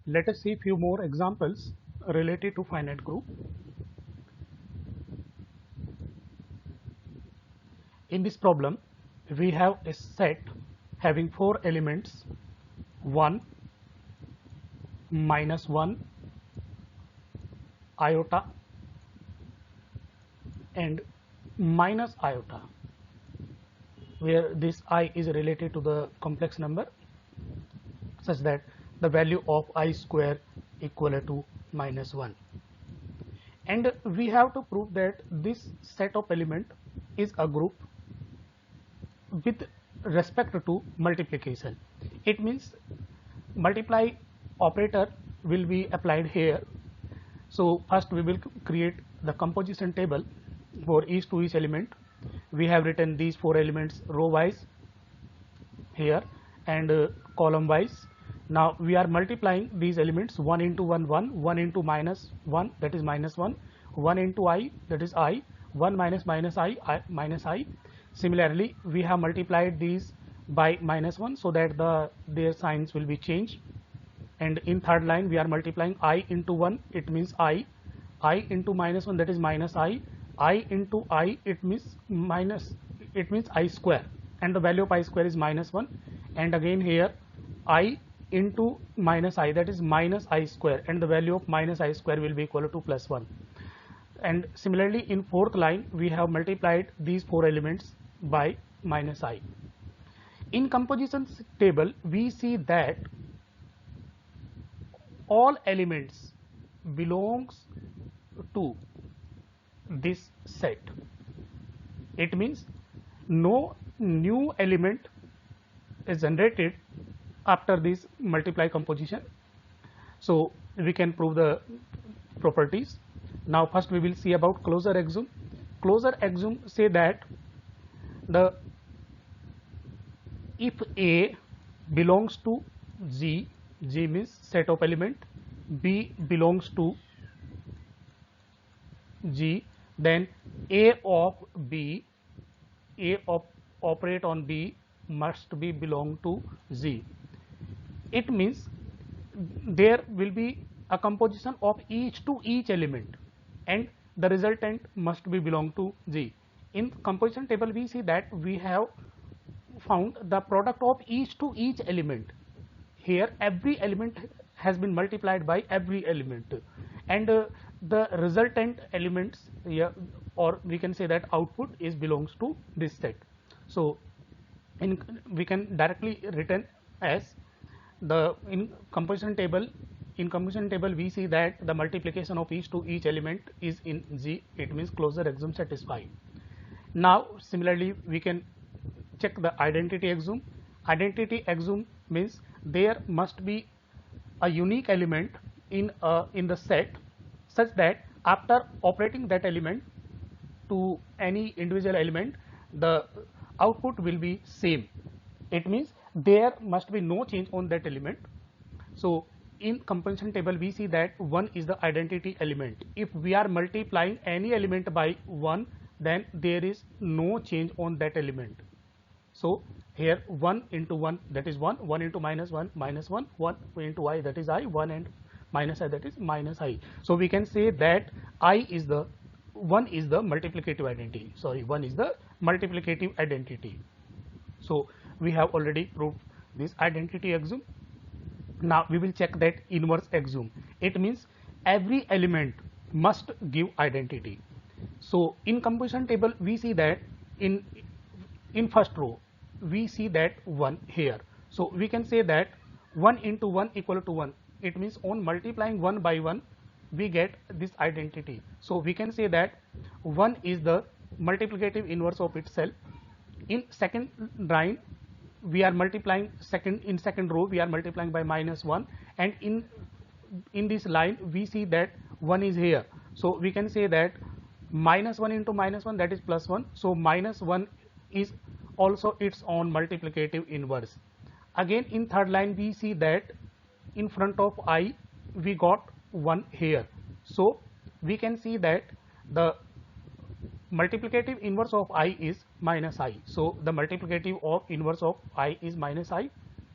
Let us see few more examples related to finite group. In this problem, we have a set having 4 elements: 1, -1, iota, and minus iota, where this I is related to the complex number, such that the value of I square equal to -1. And we have to prove that this set of element is a group with respect to multiplication. It means multiply operator will be applied here. So first we will create the composition table for each element. We have written these 4 elements row wise here and column wise. Now we are multiplying these elements: 1 into 1 1, 1 into -1 that is -1, 1 into I that is I, 1 minus I minus I. Similarly, we have multiplied these by -1 so that their signs will be changed. And in third line we are multiplying I into 1, it means I into -1 that is minus I into I, it means I square, and the value of I square is -1. And again here I into minus I, that is minus I square, and the value of minus I square will be equal to +1. And similarly in fourth line we have multiplied these 4 elements by minus I. In composition table we see that all elements belongs to this set. It means no new element is generated after this multiply composition. So we can prove the properties. Now first we will see about closure axiom. Closure axiom say that if A belongs to G, G means set of element, B belongs to G, then A of B, A of operate on B must be belong to G. It means there will be a composition of each element and the resultant must be belong to G. In composition table we see that we have found the product of each element. Here every element has been multiplied by every element, and the resultant elements here, or we can say that output is belongs to this set. So we can directly written as in composition table we see that the multiplication of each element is in G. It means closure axiom satisfied. Now similarly we can check the identity axiom. Identity axiom means there must be a unique element in the set, such that after operating that element to any individual element, the output will be same. It means there must be no change on that element. So in composition table we see that 1 is the identity element. If we are multiplying any element by 1, then there is no change on that element. So here 1 into 1 that is 1, 1 into -1 -1, 1 into I that is I, 1 and minus I that is minus I. So we can say that 1 is the multiplicative identity. Sorry, 1 is the multiplicative identity. So we have already proved this identity axiom. Now we will check that inverse axiom. It means every element must give identity. So in composition table we see that in first row we see that 1 here. So we can say that 1 into 1 equal to 1. It means on multiplying 1 by 1 we get this identity. So we can say that 1 is the multiplicative inverse of itself. In second line we are multiplying second row we are multiplying by -1, and in this line we see that 1 is here. So we can say that -1 into -1 that is +1. So -1 is also its own multiplicative inverse. Again in third line we see that in front of I we got 1 here. So we can see that the multiplicative inverse of I is -I. So the multiplicative of inverse of I is -I.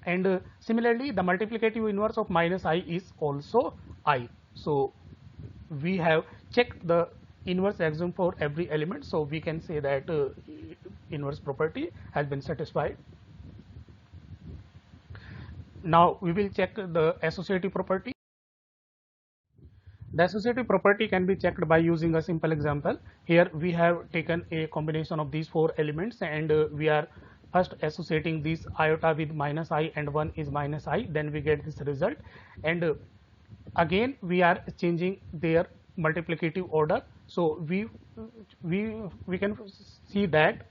and similarly the multiplicative inverse of minus I is also I. So we have checked the inverse axiom for every element, so we can say that inverse property has been satisfied. Now we will check the associative property. The associative property can be checked by using a simple example. Here we have taken a combination of these four elements, and we are first associating this iota with minus I and 1 is minus I, then we get this result, and again we are changing their multiplicative order. So we can see that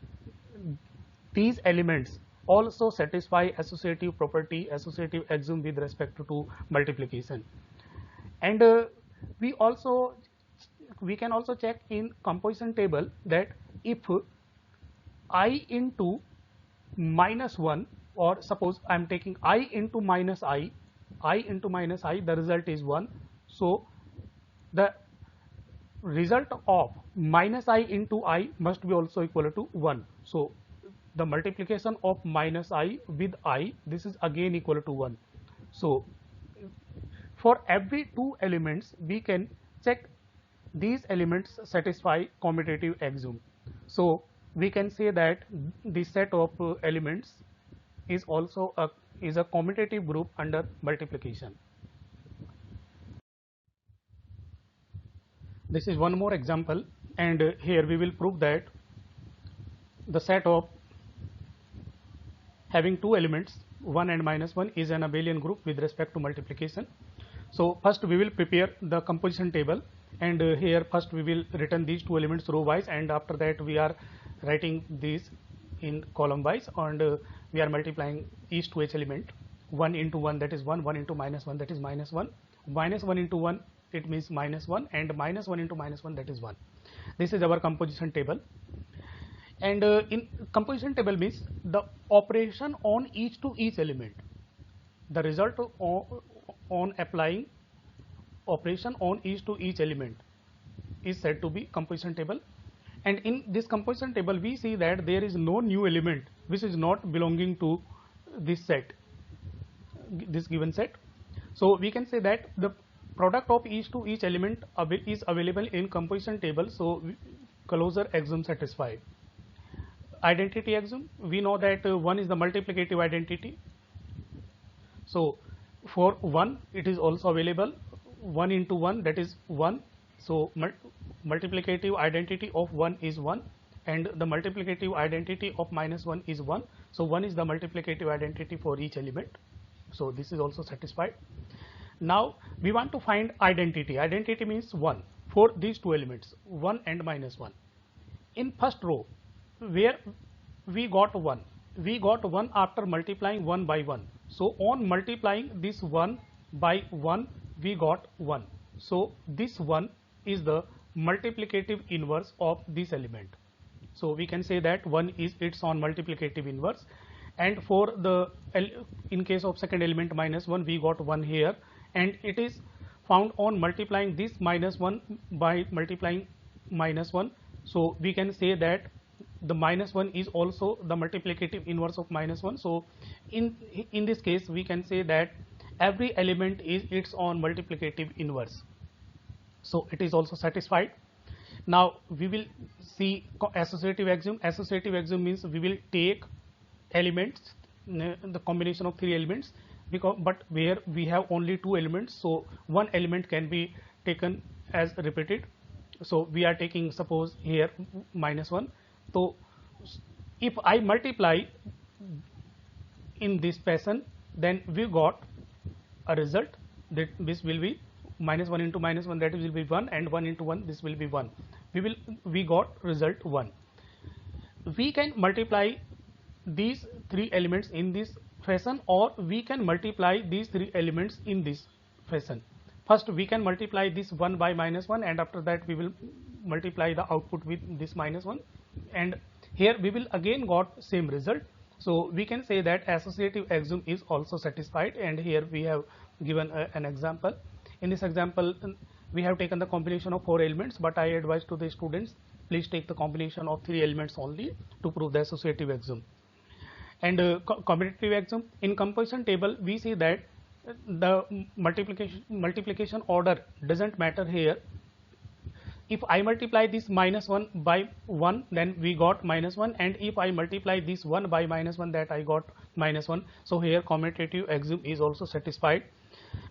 these elements also satisfy associative property, associative axiom with respect to multiplication. And we can also check in composition table that if I into minus 1, or suppose I am taking I into minus I, the result is 1. So the result of minus I into I must be also equal to 1. So the multiplication of minus I with I, this is again equal to 1. So for every two elements we can check these elements satisfy commutative axiom. So we can say that this set of elements is also a commutative group under multiplication. This is one more example, and here we will prove that the set of having two elements 1 and minus 1 is an abelian group with respect to multiplication. So first we will prepare the composition table, and here first we will return these two elements row wise, and after that we are writing these in column wise, and we are multiplying each to each element. 1 into 1, that is 1, 1 into minus 1, that is minus 1, minus 1 into 1, it means minus 1, and minus 1 into minus 1, that is 1. This is our composition table. And in composition table means the operation on each to each element, the result on applying operation on each to each element is said to be composition table. And in this composition table we see that there is no new element which is not belonging to this set, this given set. So we can say that the product of each to each element is available in composition table. So closure axiom satisfied. Identity axiom, we know that 1 is the multiplicative identity. So for 1 it is also available, 1 into 1, that is 1. So multiplicative identity of 1 is 1, and the multiplicative identity of minus 1 is 1. So 1 is the multiplicative identity for each element. So this is also satisfied. Now we want to find identity. Identity means 1 for these two elements 1 and minus 1. In first row where we got 1, after multiplying 1 by 1. So on multiplying this 1 by 1 we got 1. So this 1 is the multiplicative inverse of this element. So we can say that 1 is its own multiplicative inverse, and for the in case of second element minus 1 we got 1 here, and it is found on multiplying this minus 1 by multiplying minus 1. So we can say that the minus 1 is also the multiplicative inverse of minus 1. So in this case we can say that every element is its own multiplicative inverse. So it is also satisfied. Now we will see associative axiom. Associative axiom means we will take elements, the combination of three elements, but where we have only two elements, so one element can be taken as repeated. So we are taking, suppose here minus 1. So if I multiply in this fashion, then we got a result that this will be minus 1 into minus 1, that will be 1, and 1 into 1, this will be 1. We got result 1. We can multiply these three elements in this fashion, or we can multiply these three elements in this fashion. First we can multiply this 1 by minus 1, and after that we will multiply the output with this minus 1, and here we will again got same result. So we can say that associative axiom is also satisfied, and here we have given an example. In this example we have taken the combination of 4 elements, but I advise to the students, please take the combination of 3 elements only to prove the associative axiom. And commutative axiom, in composition table we see that the multiplication order doesn't matter here. If I multiply this -1 by 1, then we got -1, and if I multiply this 1 by -1, that I got -1. So here commutative axiom is also satisfied,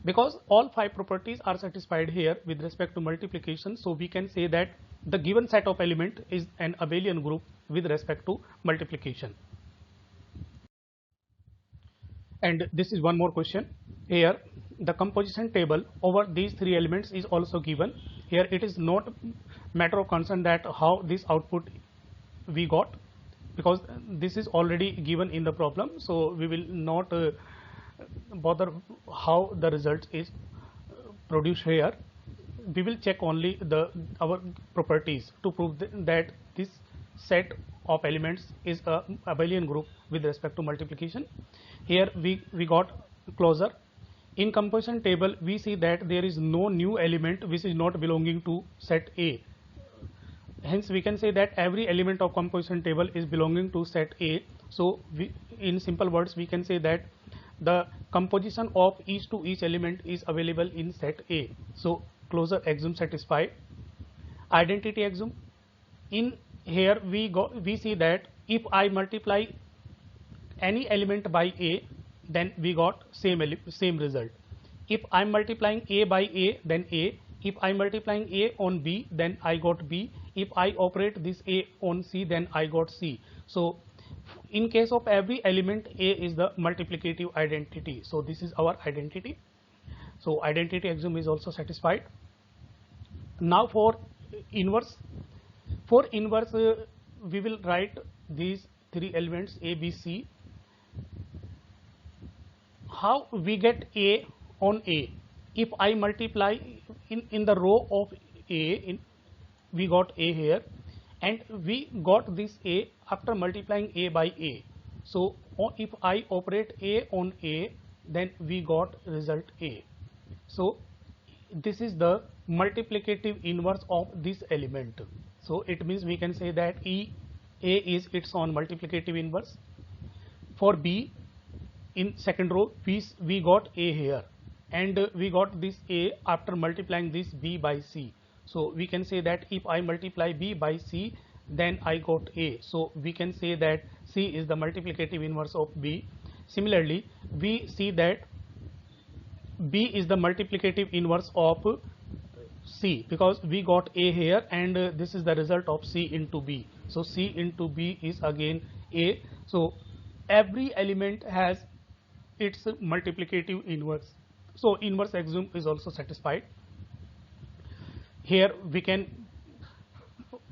because all 5 properties are satisfied here with respect to multiplication. So we can say that the given set of element is an abelian group with respect to multiplication. And this is one more question. Here the composition table over these 3 elements is also given. Here it is not matter of concern that how this output we got, because this is already given in the problem, so we will not bother how the result is produced here. We will check only our properties to prove that this set of elements is a abelian group with respect to multiplication. Here we got closure. In composition table we see that there is no new element which is not belonging to set A. Hence we can say that every element of composition table is belonging to set A. So in simple words we can say that the composition of each element is available in set A. So closure axiom satisfied. Identity axiom, in here we see that if I multiply any element by A, then we got same result. If I am multiplying A by A, then A. If I am multiplying A on B, then I got B. If I operate this A on C, then I got C. So in case of every element, A is the multiplicative identity. So this is our identity. So identity axiom is also satisfied. Now for inverse. For inverse, we will write these 3 elements A, B, C. How we get A on A? If I multiply in the row of A, we got A here, and we got this A after multiplying A by A. So if I operate A on A, then we got result A. So this is the multiplicative inverse of this element. So it means we can say that A is its own multiplicative inverse. For B, in second row we got A here, and we got this A after multiplying this B by C. So we can say that if I multiply B by C, then I got A. So we can say that C is the multiplicative inverse of B. Similarly, we see that B is the multiplicative inverse of C, because we got A here, and this is the result of C into B. So C into B is again A. So every element has its multiplicative inverse. So inverse axiom is also satisfied. Here we can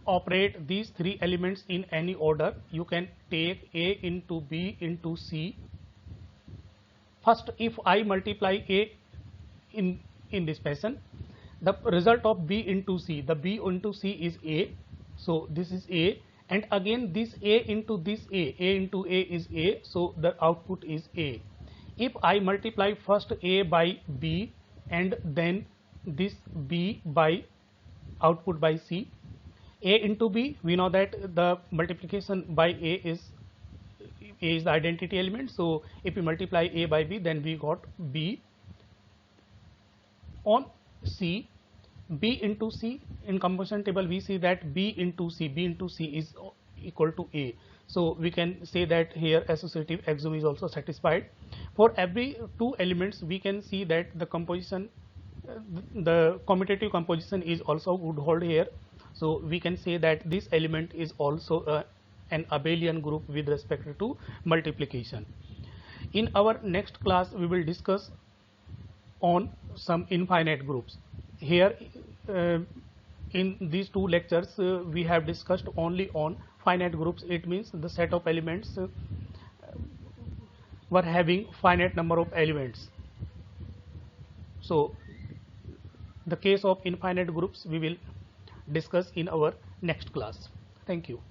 operate these 3 elements in any order. You can take A into B into C. First, if I multiply A in this fashion, the result of B into C, the B into C is A. So this is A, and again this A into this A into A is A. So the output is A. If I multiply first A by B and then this B by output by C, A into B, we know that the multiplication by A is the identity element. So if we multiply A by B, then we got B. On C, B into C, in composition table we see that B into C is equal to A. So we can say that here associative axiom is also satisfied. For every 2 elements we can see that the composition, the commutative composition is also would hold here. So we can say that this element is also an abelian group with respect to multiplication. In our next class we will discuss on some infinite groups. Here in these 2 lectures we have discussed only on finite groups. It means the set of elements were having finite number of elements. So the case of infinite groups we will discuss in our next class. Thank you.